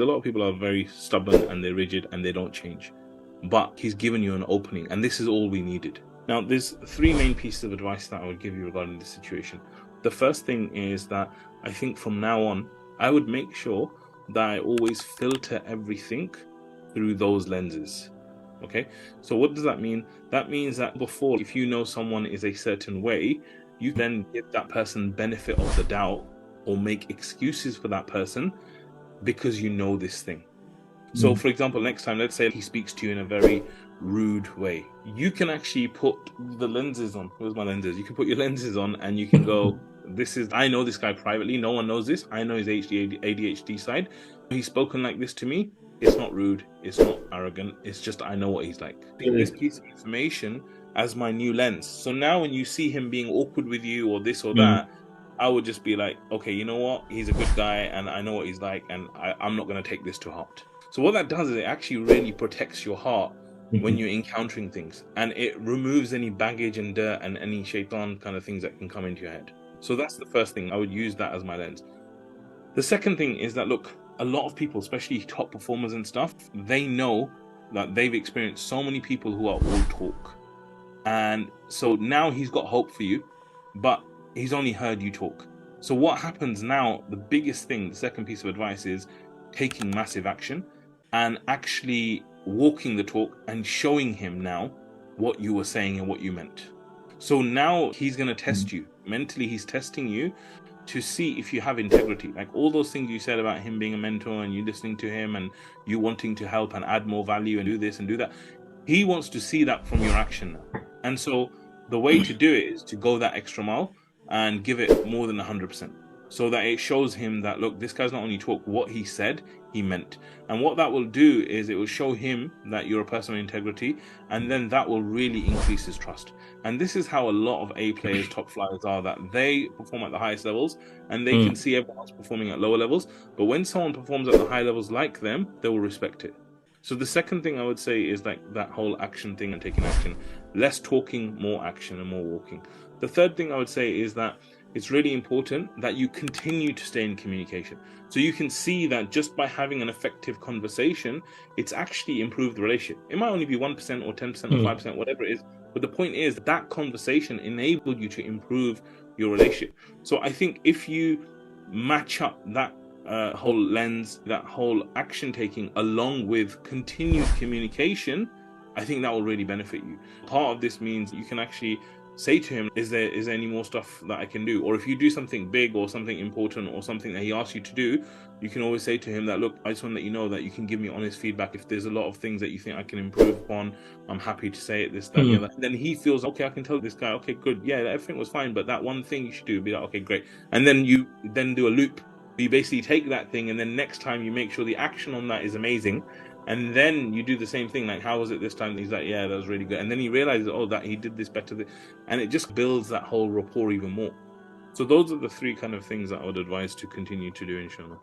A lot of people are very stubborn and they're rigid and they don't change. But he's given you an opening, and this is all we needed. Now, there's three main pieces of advice that I would give you regarding this situation. The first thing is that I think from now on, I would make sure that I always filter everything through those lenses. Okay, so what does that mean? That means that before, if you know someone is a certain way, you then give that person benefit of the doubt or make excuses for that person because you know this thing. So, for example, next time, let's say he speaks to you in a very rude way, you can actually put the lenses on. Where's my lenses? You can put your lenses on and you can go, I know this guy privately. No one knows this. I know his ADHD side. He's spoken like this to me. It's not rude. It's not arrogant. It's just, I know what he's like. Take this piece of information as my new lens. So now when you see him being awkward with you or this or that, I would just be like, okay, you know what? He's a good guy and I know what he's like, and I'm not going to take this to heart. So what that does is it actually really protects your heart when you're encountering things, and it removes any baggage and dirt and any shaitan kind of things that can come into your head. So that's the first thing. I would use that as my lens. The second thing is that, look, a lot of people, especially top performers and stuff, they know that they've experienced so many people who are all talk. And so now he's got hope for you, but he's only heard you talk. So what happens now, the biggest thing, the second piece of advice is taking massive action and actually walking the talk and showing him now what you were saying and what you meant. So now he's going to test you. Mentally, he's testing you to see if you have integrity. Like all those things you said about him being a mentor and you listening to him and you wanting to help and add more value and do this and do that. He wants to see that from your action now. And so the way to do it is to go that extra mile and give it more than 100%. So that it shows him that, look, this guy's not only talk, what he said, he meant. And what that will do is it will show him that you're a person of integrity, and then that will really increase his trust. And this is how a lot of A players, top flyers are, that they perform at the highest levels and they can see everyone else performing at lower levels. But when someone performs at the high levels like them, they will respect it. So the second thing I would say is like that whole action thing and taking action. Less talking, more action and more walking. The third thing I would say is that it's really important that you continue to stay in communication. So you can see that just by having an effective conversation, it's actually improved the relationship. It might only be 1% or 10% or 5%, whatever it is. But the point is that conversation enabled you to improve your relationship. So I think if you match up that whole lens, that whole action taking, along with continued communication, I think that will really benefit you. Part of this means you can actually say to him, is there any more stuff that I can do? Or if you do something big or something important or something that he asks you to do, you can always say to him that, look, I just want to let you know that you can give me honest feedback. If there's a lot of things that you think I can improve upon, I'm happy to say it, this, that, the other. And then he feels, okay, I can tell this guy, okay, good. Yeah, everything was fine. But that one thing you should do, be like, okay, great. And then you then do a loop. You basically take that thing and then next time you make sure the action on that is amazing. And then you do the same thing, like, how was it this time? And he's like, yeah, that was really good. And then he realizes, oh, that he did this better. And it just builds that whole rapport even more. So those are the three kind of things that I would advise to continue to do, inshallah.